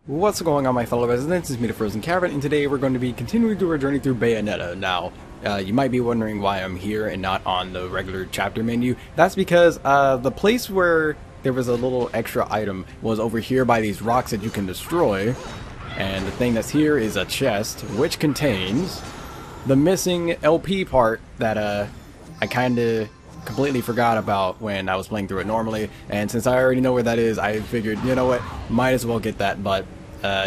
What's going on, my fellow residents? It's me, TheFrozenCavern, and today we're going to be continuing through our journey through Bayonetta. Now, you might be wondering why I'm here and not on the regular chapter menu. That's because the place where there was a little extra item was over here by these rocks that you can destroy. And the thing that's here is a chest, which contains the missing LP part that I kind of completely forgot about when I was playing through it normally. And since I already know where that is, I figured, you know what, might as well get that, but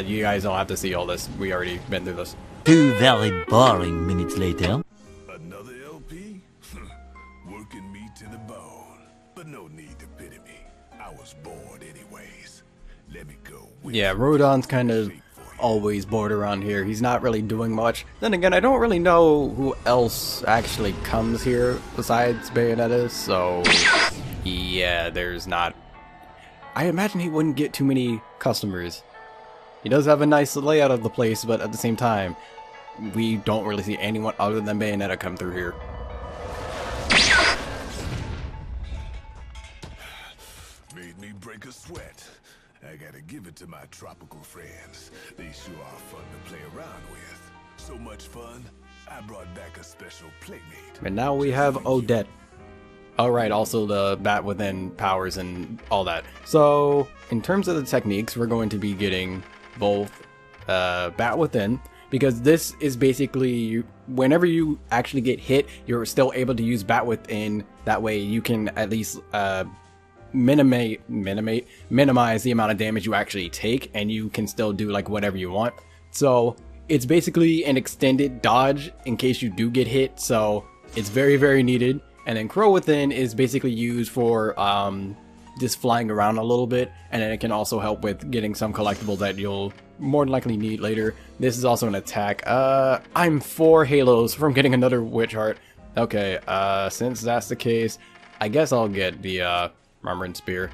you guys don't have to see all this. We already been through this. 2 very boring minutes later. Another LP? Working me to the bone. But no need to pity me. I was bored anyways. Let me go. Yeah, Rodon's kind of always bored around here. He's not really doing much. Then again, I don't really know who else actually comes here besides Bayonetta, so yeah, there's not... I imagine he wouldn't get too many customers. He does have a nice layout of the place, but at the same time, we don't really see anyone other than Bayonetta come through here. Made me break a sweat. I gotta give it to my tropical friends. They sure are fun to play around with. So much fun, I brought back a special playmate. And now we have Odette. Alright, also the Bat Within powers and all that. So, in terms of the techniques, we're going to be getting both Bat Within, because this is basically, whenever you actually get hit, you're still able to use Bat Within. That way you can at least minimize the amount of damage you actually take, and you can still do like whatever you want. So it's basically an extended dodge in case you do get hit, so it's very, very needed. And then Crow Within is basically used for just flying around a little bit, and then it can also help with getting some collectibles that you'll more than likely need later. This is also an attack. I'm 4 halos from getting another witch heart. Okay, since that's the case, I guess I'll get the Remembrance Spear.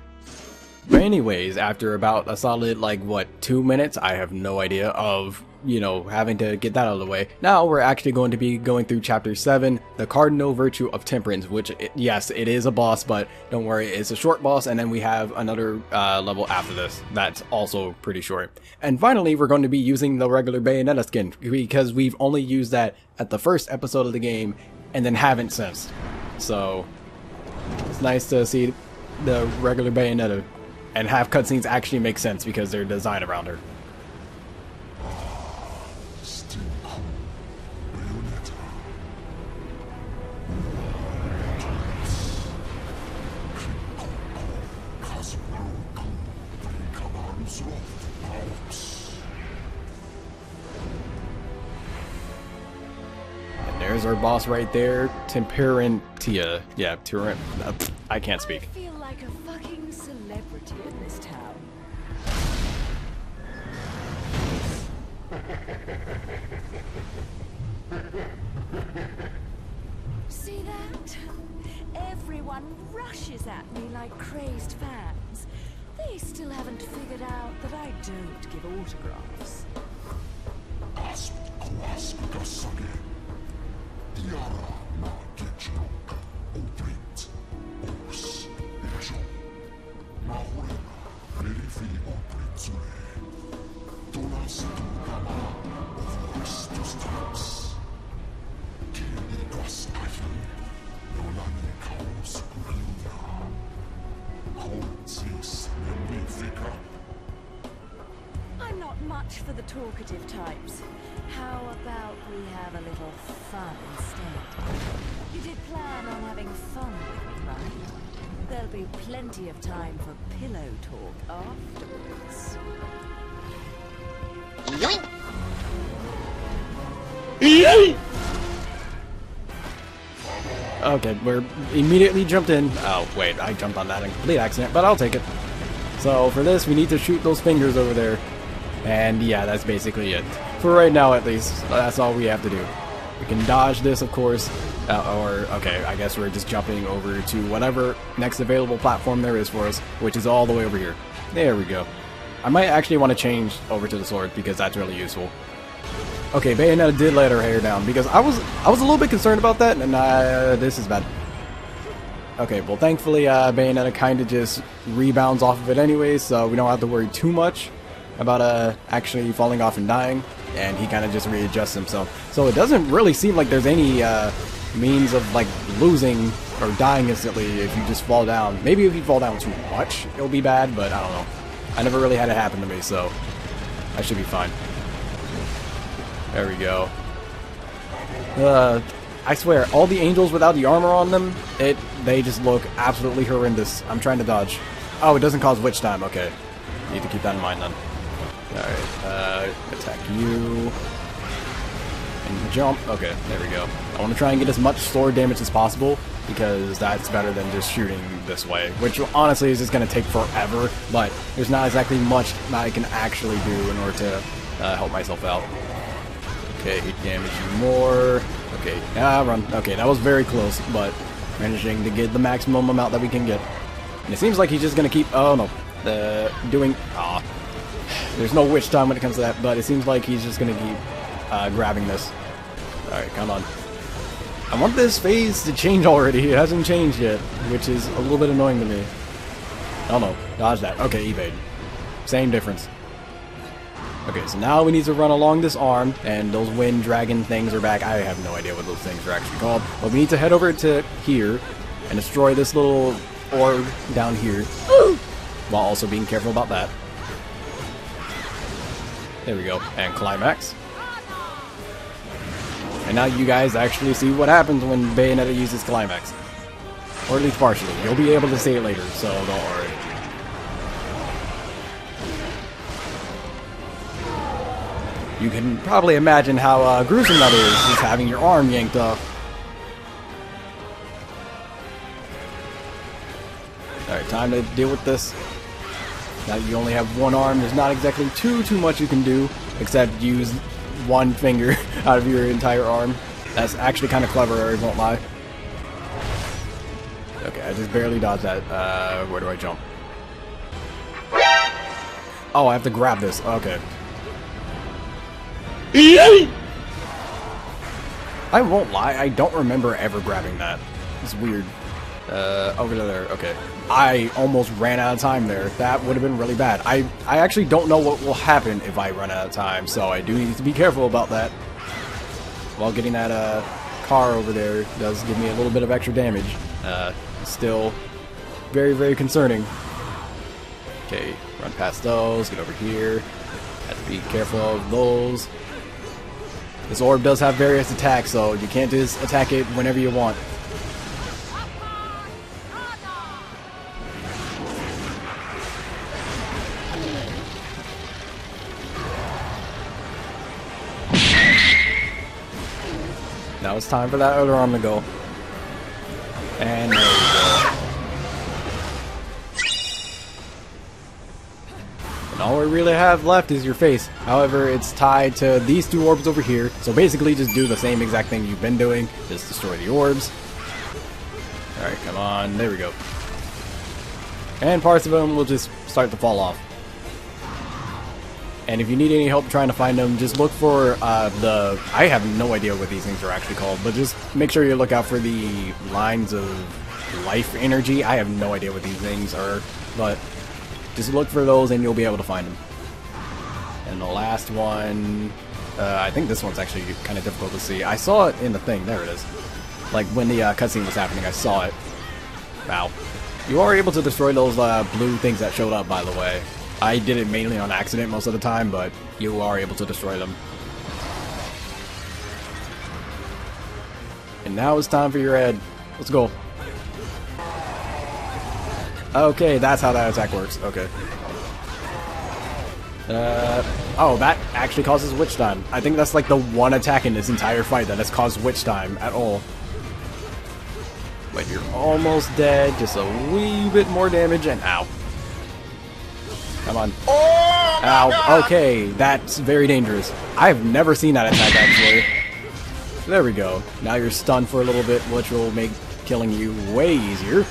But anyways, after about a solid, like, what, 2 minutes, I have no idea of, you know, having to get that out of the way. Now we're actually going to be going through Chapter 7, the Cardinal Virtue of Temperance, which, yes, it is a boss, but don't worry, it's a short boss, and then we have another level after this that's also pretty short. And finally, we're going to be using the regular Bayonetta skin, because we've only used that at the first episode of the game, and then haven't since. So, it's nice to see the regular Bayonetta and have cutscenes actually make sense because they're designed around her. And there's our boss right there, Temperantia. Yeah, I can't speak. I feel like a fucking celebrity in this town. See that? Everyone rushes at me like crazed fans. They still haven't figured out that I don't give autographs. I'm not much for the talkative types. How about we have a little fun instead? You did plan on having fun with me, right? There'll be plenty of time for pillow talk afterwards. Yoink! Okay, we're immediately jumped in. Oh, wait, I jumped on that in complete accident, but I'll take it. So for this, we need to shoot those fingers over there. And yeah, that's basically it. For right now, at least, that's all we have to do. We can dodge this, of course, okay, I guess we're just jumping over to whatever next available platform there is for us, which is all the way over here. There we go. I might actually want to change over to the sword because that's really useful. Okay, Bayonetta did let her hair down because I was a little bit concerned about that, and this is bad. Okay, well thankfully Bayonetta kind of just rebounds off of it anyway, so we don't have to worry too much about actually falling off and dying, and he kind of just readjusts himself. So it doesn't really seem like there's any means of like losing or dying instantly if you just fall down. Maybe if you fall down too much, it'll be bad, but I don't know. I never really had it happen to me, so I should be fine. There we go. I swear, all the angels without the armor on them, they just look absolutely horrendous. I'm trying to dodge. Oh, it doesn't cause witch time. Okay. Need to keep that in mind then. Alright, attack you. And jump. Okay, there we go. I want to try and get as much sword damage as possible, because that's better than just shooting this way, which honestly is just going to take forever, but there's not exactly much that I can actually do in order to help myself out. Okay, damage you more. Okay, run. Okay, that was very close, but managing to get the maximum amount that we can get. And it seems like he's just going to keep, oh no, there's no witch time when it comes to that, but it seems like he's just going to keep grabbing this. Alright, come on. I want this phase to change already. It hasn't changed yet, which is a little bit annoying to me. Oh no, dodge that. Okay, evade. Same difference. Okay, so now we need to run along this arm, and those wind dragon things are back. I have no idea what those things are actually called, but we need to head over to here and destroy this little orb down here, while also being careful about that. There we go, and climax. And now you guys actually see what happens when Bayonetta uses climax. Or at least partially. You'll be able to see it later, so don't worry. You can probably imagine how gruesome that is, just having your arm yanked off. Alright, time to deal with this. Now that you only have one arm, there's not exactly too much you can do, except use one finger out of your entire arm. That's actually kind of clever, I won't lie. Okay, I just barely dodged that. Where do I jump? Oh, I have to grab this. Okay. I won't lie, I don't remember ever grabbing that. It's weird. Over to there. Okay. I almost ran out of time there. That would have been really bad. I actually don't know what will happen if I run out of time, so I do need to be careful about that. While getting that car over there does give me a little bit of extra damage. Still very, very concerning. Okay, run past those, get over here. Have to be careful of those. This orb does have various attacks, so you can't just attack it whenever you want. Now it's time for that other arm to go. And there we go. And all we really have left is your face. However, it's tied to these two orbs over here. So basically just do the same exact thing you've been doing. Just destroy the orbs. Alright, come on. There we go. And parts of them will just start to fall off. And if you need any help trying to find them, just look for I have no idea what these things are actually called, but just make sure you look out for the lines of life energy. I have no idea what these things are, but just look for those and you'll be able to find them. And the last one, I think this one's actually kind of difficult to see. I saw it in the thing. There it is. Like when the cutscene was happening, I saw it. Wow. You are able to destroy those blue things that showed up, by the way. I did it mainly on accident most of the time, but you are able to destroy them. And now it's time for your head. Let's go. Okay, that's how that attack works. Okay. Oh, that actually causes witch time. I think that's like the one attack in this entire fight that has caused witch time at all. But you're almost dead. Just a wee bit more damage and ow. Come on. Oh, ow. God. Okay, that's very dangerous. I've never seen that attack, actually. There we go. Now you're stunned for a little bit, which will make killing you way easier.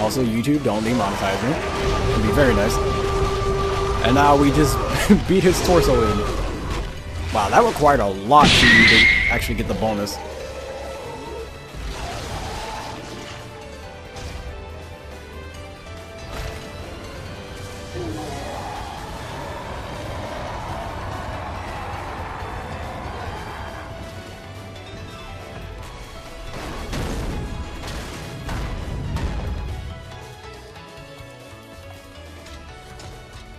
Also, YouTube, don't demonetize me. It'd be very nice. And now we just beat his torso in. Wow, that required a lot for you to actually get the bonus.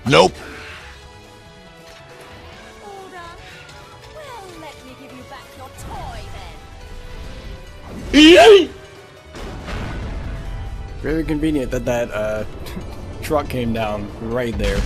Nope. All done? Well, let me give you back your toy then. Very convenient that that truck came down right there.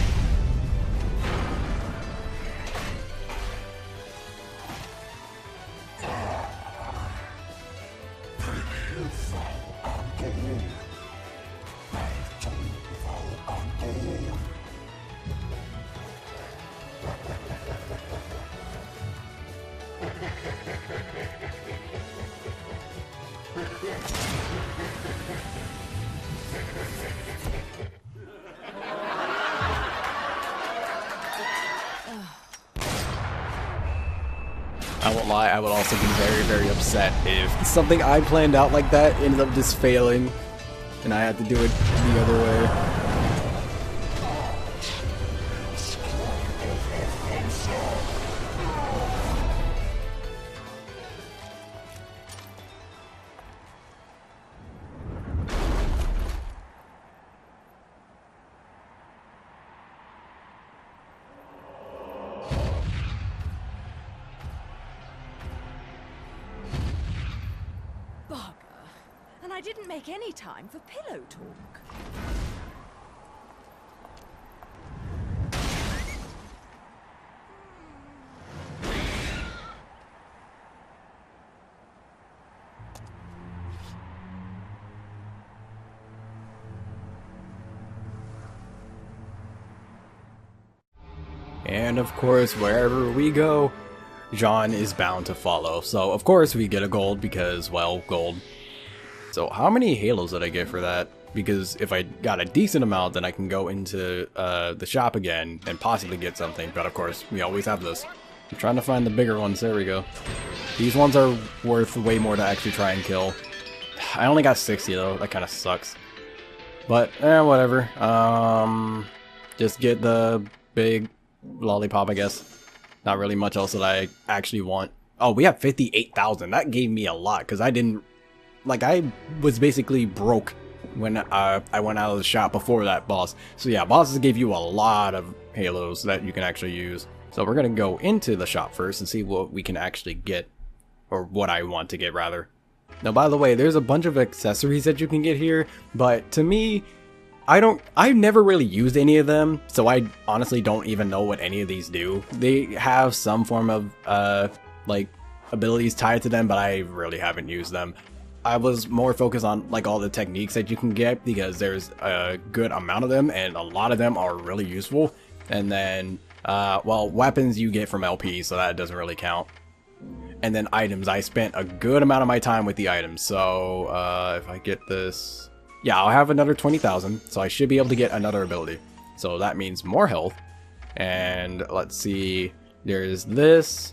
I won't lie, I would also be very, very upset if something I planned out like that ended up just failing and I had to do it the other way. And I didn't make any time for pillow talk. And of course, wherever we go, Jean is bound to follow. So of course we get a gold because, well, gold. So how many halos did I get for that? Because if I got a decent amount, then I can go into the shop again and possibly get something. But of course, we always have this. I'm trying to find the bigger ones. There we go. These ones are worth way more to actually try and kill. I only got 60 though. That kind of sucks. But, whatever. Just get the big lollipop, I guess. Not really much else that I actually want. Oh, we have 58,000. That gave me a lot because I didn't... Like, I was basically broke when I went out of the shop before that boss. So yeah, bosses give you a lot of halos that you can actually use. So we're going to go into the shop first and see what we can actually get. Or what I want to get, rather. Now, by the way, there's a bunch of accessories that you can get here. But to me, I've never really used any of them. So I honestly don't even know what any of these do. They have some form of, like, abilities tied to them, but I really haven't used them. I was more focused on like all the techniques that you can get because there's a good amount of them and a lot of them are really useful. And then, well, weapons you get from LP, so that doesn't really count. And then items, I spent a good amount of my time with the items. So if I get this, yeah, I'll have another 20,000. So I should be able to get another ability. So that means more health. And let's see, there's this.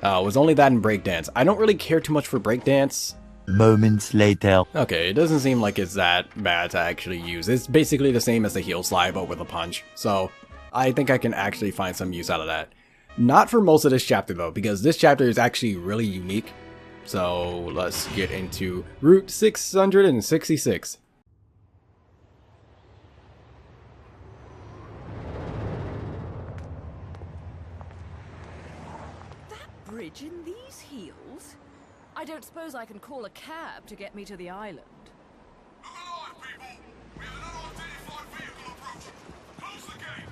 It was only that in breakdance. I don't really care too much for breakdance. Moments later. Okay, it doesn't seem like it's that bad to actually use. It's basically the same as the heel slide, but with a punch. So I think I can actually find some use out of that. Not for most of this chapter though, because this chapter is actually really unique. So let's get into Route 666. Bridge in these heels? I don't suppose I can call a cab to get me to the island. Alive, people! We have an unidentified vehicle approaching. Close the gate!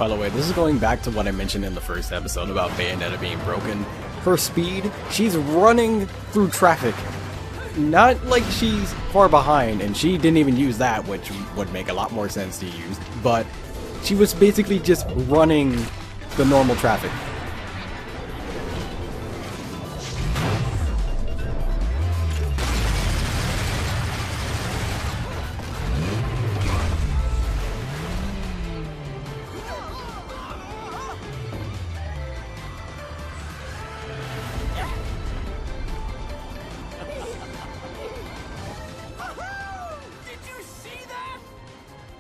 By the way, this is going back to what I mentioned in the first episode about Bayonetta being broken. Her speed, she's running through traffic. Not like she's far behind, and she didn't even use that, which would make a lot more sense to use, but she was basically just running the normal traffic.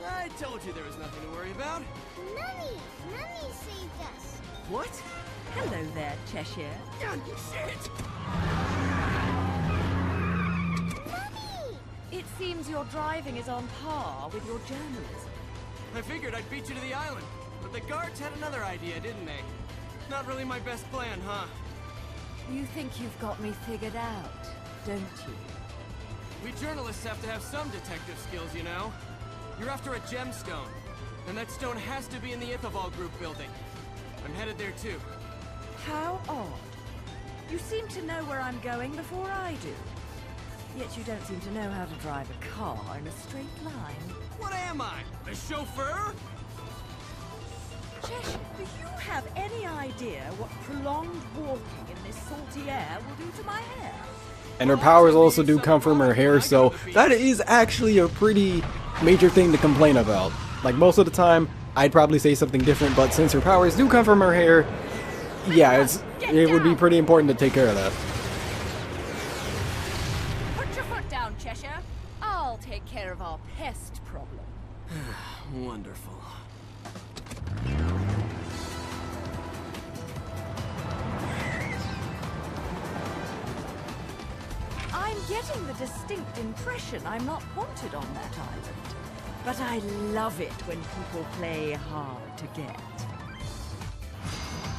I told you there was nothing to worry about. Mummy! Mummy saved us! What? Hello there, Cheshire. Shit! Mummy! It seems your driving is on par with your journalism. I figured I'd beat you to the island, but the guards had another idea, didn't they? Not really my best plan, huh? You think you've got me figured out, don't you? We journalists have to have some detective skills, you know? You're after a gemstone, and that stone has to be in the Ithaval group building. I'm headed there too. How odd. You seem to know where I'm going before I do. Yet you don't seem to know how to drive a car in a straight line. What am I? A chauffeur? Cheshire, do you have any idea what prolonged walking in this salty air will do to my hair? And her powers also do come from her hair, so that is actually a pretty major thing to complain about. Like, most of the time, I'd probably say something different, but since her powers do come from her hair, yeah, it would be pretty important to take care of that. Put your foot down, Cheshire. I'll take care of our pest problem. Wonderful. I'm getting the distinct impression I'm not wanted on that island. But I love it when people play hard to get.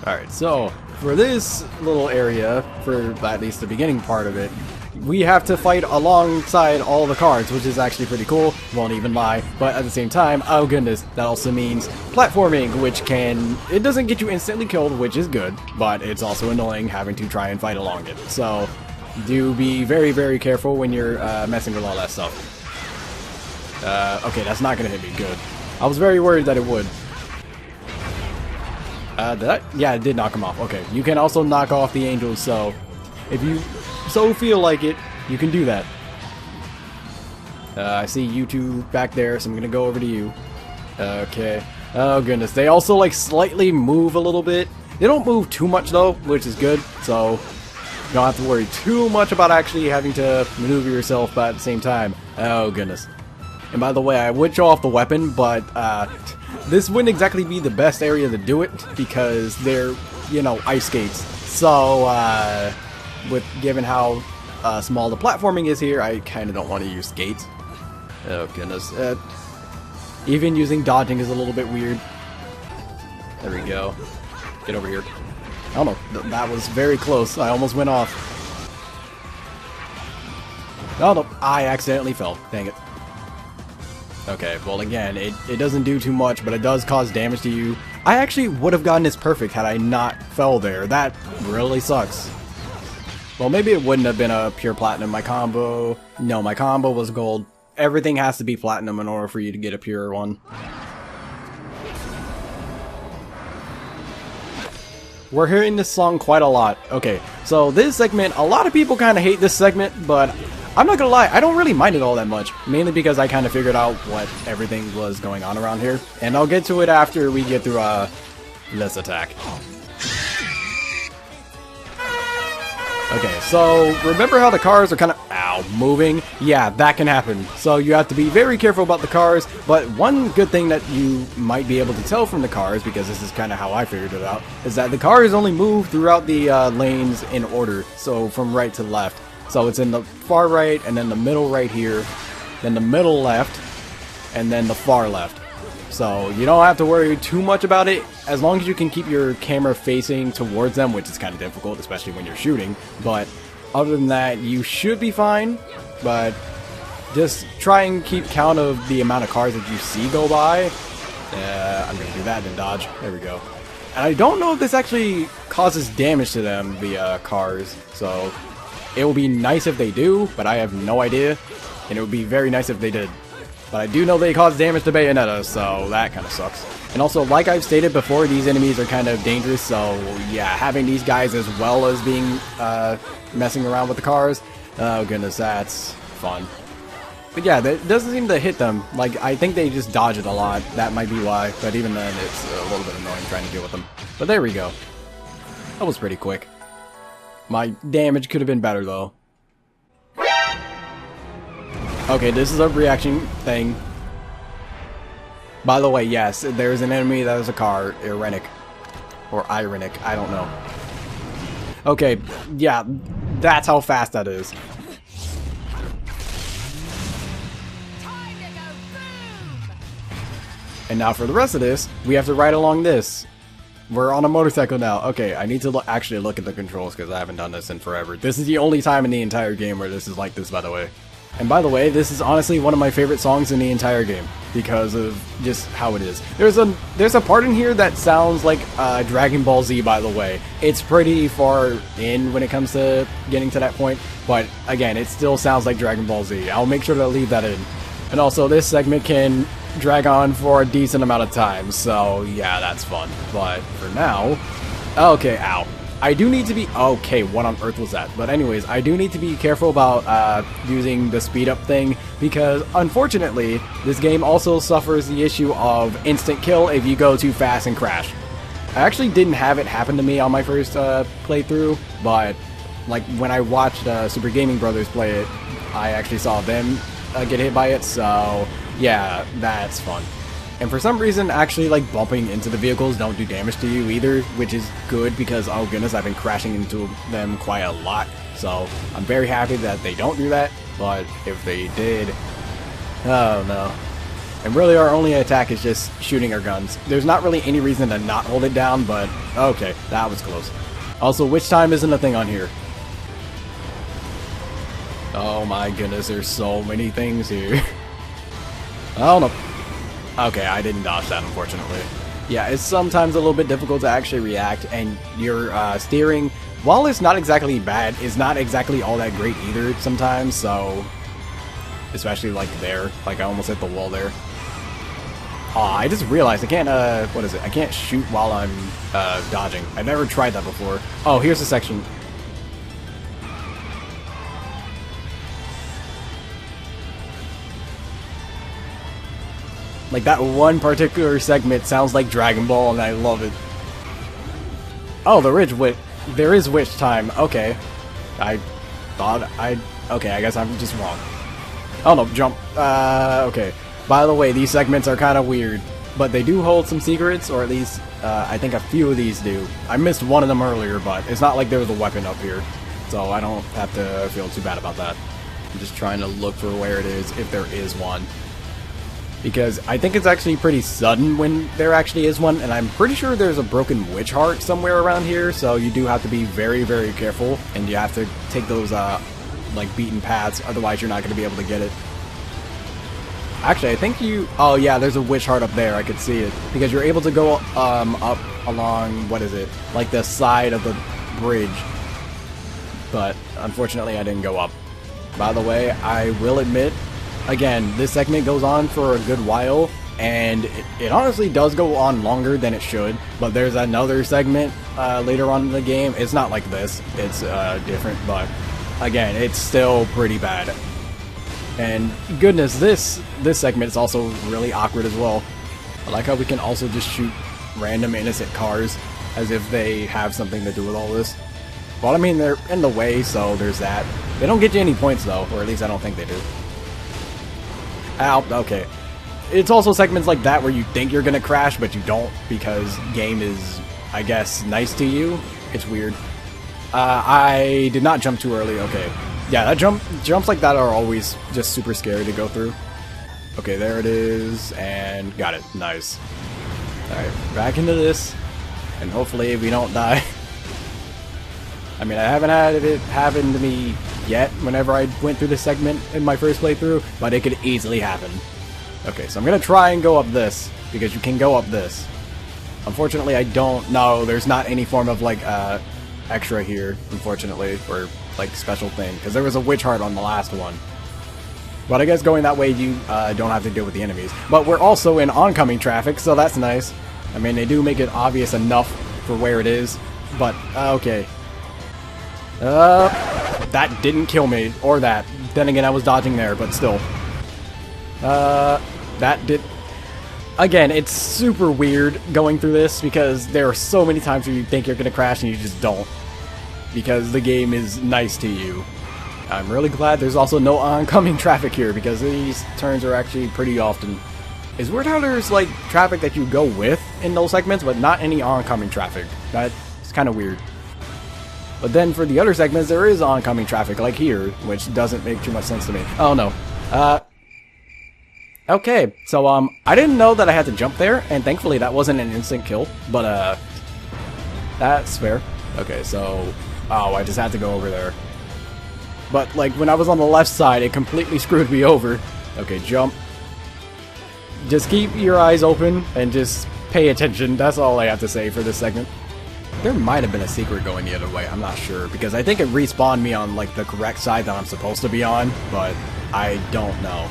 Alright, so for this little area, for at least the beginning part of it, we have to fight alongside all the cars, which is actually pretty cool, won't even lie, but at the same time, oh goodness, that also means platforming, which it doesn't get you instantly killed, which is good, but it's also annoying having to try and fight along it. So do be very, very careful when you're messing with all that stuff. Okay, that's not gonna hit me good. I was very worried that it would. Yeah, it did knock him off. Okay, you can also knock off the angels, so if you so feel like it, you can do that. I see you two back there, so I'm gonna go over to you. Okay. Oh goodness, they also like slightly move a little bit. They don't move too much though, which is good, so you don't have to worry too much about actually having to maneuver yourself, but at the same time, oh goodness. And by the way, I would show off the weapon, but this wouldn't exactly be the best area to do it because they're, you know, ice skates. So, given how small the platforming is here, I kind of don't want to use skates. Oh goodness. Even using dodging is a little bit weird. There we go. Get over here. I don't know. That was very close. I almost went off. Oh no, I accidentally fell. Dang it. Okay, well again, it doesn't do too much, but it does cause damage to you. I actually would have gotten this perfect had I not fell there. That really sucks. Well, maybe it wouldn't have been a pure platinum. My combo was gold. Everything has to be platinum in order for you to get a pure one. We're hearing this song quite a lot. Okay, so this segment, a lot of people kind of hate this segment, but I'm not gonna lie, I don't really mind it all that much. Mainly because I kind of figured out what everything was going on around here. And I'll get to it after we get through, this attack. Okay, so remember how the cars are kind of, moving? Yeah, that can happen. So you have to be very careful about the cars, but one good thing that you might be able to tell from the cars, because this is kind of how I figured it out, is that the cars only move throughout the lanes in order, so from right to left. So it's in the far right, and then the middle right here, then the middle left, and then the far left. So you don't have to worry too much about it, as long as you can keep your camera facing towards them, which is kind of difficult, especially when you're shooting. But other than that, you should be fine, but just try and keep count of the amount of cars that you see go by, I'm gonna do that and dodge. There we go. And I don't know if this actually causes damage to them, the cars, so it will be nice if they do, but I have no idea, and it would be very nice if they did. But I do know they cause damage to Bayonetta, so that kind of sucks. And also, like I've stated before, these enemies are kind of dangerous, so yeah, having these guys as well as being messing around with the cars, oh goodness, that's fun. But yeah, that doesn't seem to hit them. Like, I think they just dodge it a lot. That might be why, but even then, it's a little bit annoying trying to deal with them. But there we go. That was pretty quick. My damage could have been better, though. Okay, this is a reaction thing. By the way, yes, there's an enemy that is a car, Irenic. Or Irenic, I don't know. Okay, yeah, that's how fast that is. And now for the rest of this, we have to ride along this. We're on a motorcycle now. Okay, I need to actually look at the controls because I haven't done this in forever. This is the only time in the entire game where this is like this, by the way. And by the way, this is honestly one of my favorite songs in the entire game because of just how it is. There's a part in here that sounds like Dragon Ball Z, by the way. It's pretty far in when it comes to getting to that point, but again, it still sounds like Dragon Ball Z. I'll make sure to leave that in. And also, this segment can drag on for a decent amount of time, so yeah, that's fun. But for now, okay, ow. I do need to be, okay, what on earth was that? But anyways, I do need to be careful about using the speed up thing, because unfortunately, this game also suffers the issue of instant kill if you go too fast and crash. I actually didn't have it happen to me on my first playthrough, but like when I watched Super Gaming Brothers play it, I actually saw them get hit by it, so yeah, that's fun. And for some reason, actually, like, bumping into the vehicles don't do damage to you either, which is good because, oh goodness, I've been crashing into them quite a lot. So, I'm very happy that they don't do that, but if they did, oh no. And really, our only attack is just shooting our guns. There's not really any reason to not hold it down, but okay, that was close. Also, witch time isn't a thing on here. Oh my goodness, there's so many things here. I don't know. Okay, I didn't dodge that, unfortunately. Yeah, it's sometimes a little bit difficult to actually react, and your steering, while it's not exactly bad, is not exactly all that great either sometimes, so... Especially, like, there. Like, I almost hit the wall there. Aw, I just realized I can't, what is it? I can't shoot while I'm, dodging. I've never tried that before. Oh, here's a section. Like, that one particular segment sounds like Dragon Ball, and I love it. Oh, there is witch time. Okay. I thought okay, I guess I'm just wrong. Oh no, jump. Okay. By the way, these segments are kind of weird, but they do hold some secrets, or at least, I think a few of these do. I missed one of them earlier, but it's not like there was a weapon up here, so I don't have to feel too bad about that. I'm just trying to look for where it is, if there is one. Because I think it's actually pretty sudden when there actually is one, and I'm pretty sure there's a broken witch heart somewhere around here, so you do have to be very, very careful, and you have to take those, like, beaten paths, otherwise you're not going to be able to get it. Actually, I think you... Oh, yeah, there's a witch heart up there, I could see it. Because you're able to go, up along, what is it? Like, the side of the bridge. But, unfortunately, I didn't go up. By the way, I will admit... Again, this segment goes on for a good while, and it honestly does go on longer than it should, but there's another segment later on in the game. It's not like this, it's different, but again, it's still pretty bad. And goodness, this segment is also really awkward as well. I like how we can also just shoot random innocent cars as if they have something to do with all this. Well, I mean, they're in the way, so there's that. They don't get you any points though, or at least I don't think they do. Ow, okay. It's also segments like that where you think you're gonna crash, but you don't, because game is, I guess, nice to you. It's weird. I did not jump too early, okay. Yeah, that jumps like that are always just super scary to go through. Okay, there it is, and got it. Nice. Alright, back into this, and hopefully we don't die. I mean, I haven't had it happen to me yet whenever I went through this segment in my first playthrough, but it could easily happen. Okay, so I'm gonna try and go up this. because you can go up this. Unfortunately, I don't know. There's not any form of like extra here, unfortunately, or like special thing, because there was a witch heart on the last one. But I guess going that way, you don't have to deal with the enemies. But we're also in oncoming traffic, so that's nice. I mean, they do make it obvious enough for where it is, but okay. That didn't kill me, or that. Then again, I was dodging there, but still. That did... Again, it's super weird going through this, because there are so many times where you think you're gonna crash and you just don't. Because the game is nice to you. I'm really glad there's also no oncoming traffic here, because these turns are actually pretty often. It's weird how there's like traffic that you go with in those segments, but not any oncoming traffic. That's kind of weird. But then for the other segments, there is oncoming traffic, like here, which doesn't make too much sense to me. Oh no. Okay, so I didn't know that I had to jump there, and thankfully that wasn't an instant kill, but that's fair. Okay, so, oh, I just had to go over there. But like when I was on the left side, it completely screwed me over. Okay, jump. Just keep your eyes open and just pay attention. That's all I have to say for this segment. There might have been a secret going the other way, I'm not sure, because I think it respawned me on like the correct side that I'm supposed to be on, but I don't know.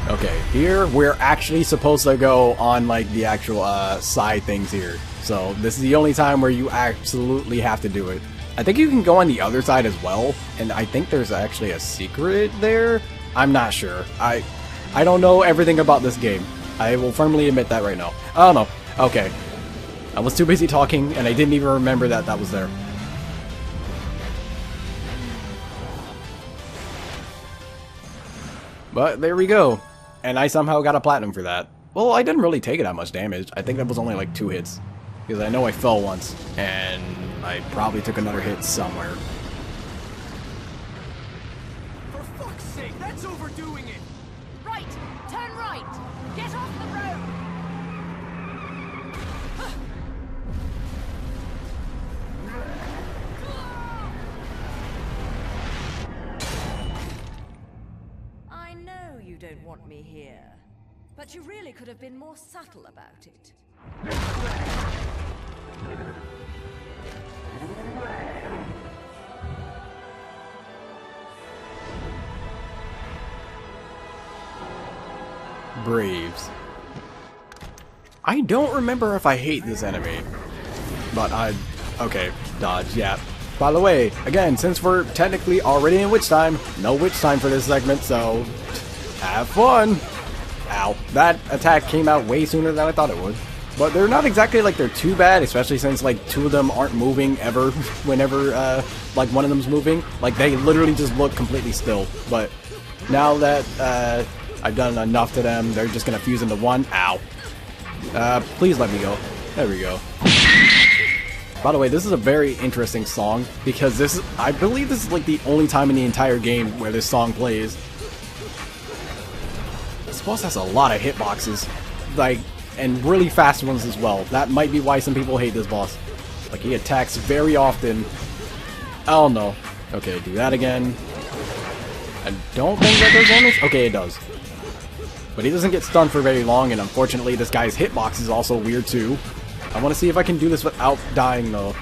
Okay, here we're actually supposed to go on like the actual side things here. So this is the only time where you absolutely have to do it. I think you can go on the other side as well, and I think there's actually a secret there. I'm not sure. I don't know everything about this game. I will firmly admit that right now. Oh no. Okay. I was too busy talking, and I didn't even remember that that was there. But there we go. And I somehow got a platinum for that. Well, I didn't really take it that much damage. I think that was only like 2 hits. Because I know I fell once, and I probably took another hit somewhere. For fuck's sake, that's overdoing it! Right! Turn right! Get off the road! I know you don't want me here, but you really could have been more subtle about it. Braves. I don't remember if I hate this enemy, but okay, dodge, yeah. By the way, again, since we're technically already in witch time, no witch time for this segment, so have fun! Ow, that attack came out way sooner than I thought it would. But they're not exactly like they're too bad, especially since like 2 of them aren't moving ever whenever like one of them's moving. Like they literally just look completely still. But now that I've done enough to them, they're just gonna fuse into one. Ow. Please let me go. There we go. By the way, this is a very interesting song because this is, I believe this is like the only time in the entire game where this song plays. This boss has a lot of hitboxes. Like, and really fast ones as well. That might be why some people hate this boss. Like, he attacks very often. Oh no. Okay, do that again. I don't think that does damage. Okay, it does. But he doesn't get stunned for very long, and unfortunately this guy's hitbox is also weird too. I want to see if I can do this without dying though.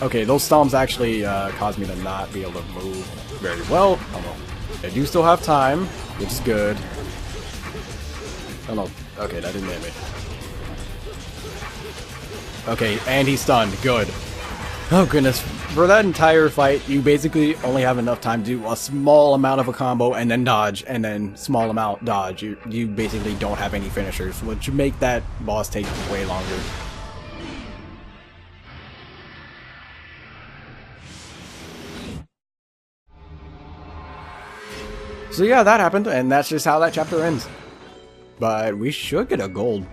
Okay, those stomps actually cause me to not be able to move very well. Oh no. I do still have time, which is good. Oh no. Okay, that didn't hit me. Okay, and he's stunned. Good. Oh goodness. For that entire fight, you basically only have enough time to do a small amount of a combo and then dodge, and then small amount dodge. You basically don't have any finishers, which make that boss take way longer. So yeah, that happened, and that's just how that chapter ends. But we should get a gold.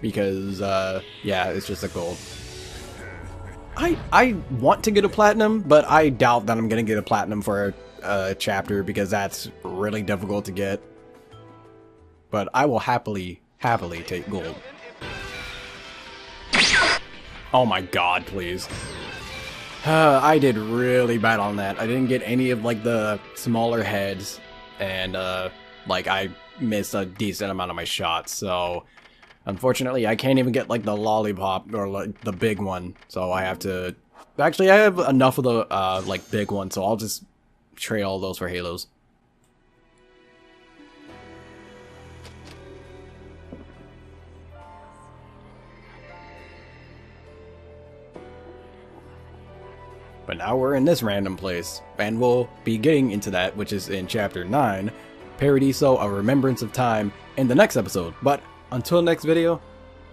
Because, yeah, it's just a gold. I want to get a platinum, but I doubt that I'm going to get a platinum for a chapter because that's really difficult to get. But I will happily take gold. Oh my god, please. I did really bad on that. I didn't get any of, like, the smaller heads. And, like, I miss a decent amount of my shots. So unfortunately, I can't even get like the lollipop or like the big one. So I have to. Actually, I have enough of the like big one, so I'll just trade all those for halos. But now we're in this random place, and we'll be getting into that, which is in Chapter 9, Paradiso, A Remembrance of Time, in the next episode. But until next video,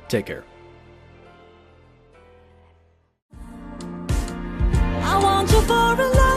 take care. I want you for a life.